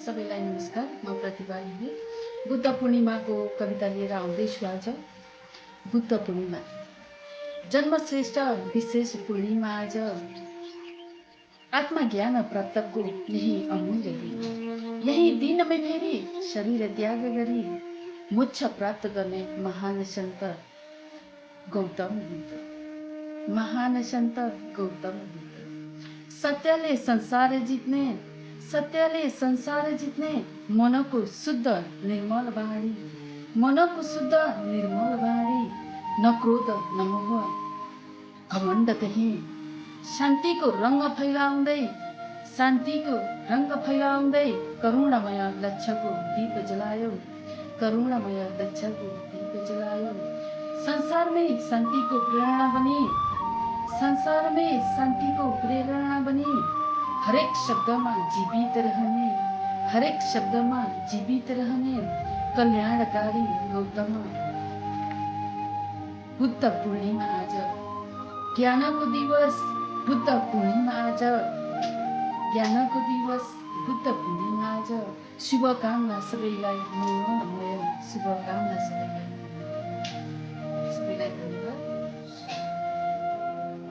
सबैलाई नमस्कार। म प्रतिभा हिबी बुद्ध पूर्णिमाको कविता लिएर आउँदैछु आज। बुद्ध पूर्णिमा जन्मश्रेष्ठ विशेष पूर्णिमा आज, आत्मज्ञान प्राप्तको यही अमूल्य दिन। यही दिनमै फेरि शरीर त्याग गरी मोक्ष प्राप्त गर्ने महान सन्त गौतम बुद्ध। महान सन्त गौतम बुद्ध। सत्यले संसार जित्ने, सत्यले संसार जित्ने, मनको शुद्ध निर्मल वाणी, मनको शुद्ध निर्मल वाणी, न क्रोध न मोह घमण्ड कहीं, शान्तिको रंग फैलाउँदै, शान्तिको रंग फैलाउँदै करुणामय लक्ष्यको दीप जलायो, करुणामय लक्ष्यको दीप जलायो। संसारमै शान्तिको प्रेरणा बनी, संसारमै शान्तिको प्रेरणा बनी, हरेक शब्दमा जीवित रहने, हरेक शब्दमा जीवित रहने कल्याणकारी गौतम बुद्ध पूर्णिमा आज। ज्ञानको दिवस बुद्ध पूर्णिमा आज, ज्ञानको दिवस बुद्ध पूर्णिमा आज। शुभकामना सबैलाई, शुभकामना सबैलाई। सबैलाई धन्यवाद।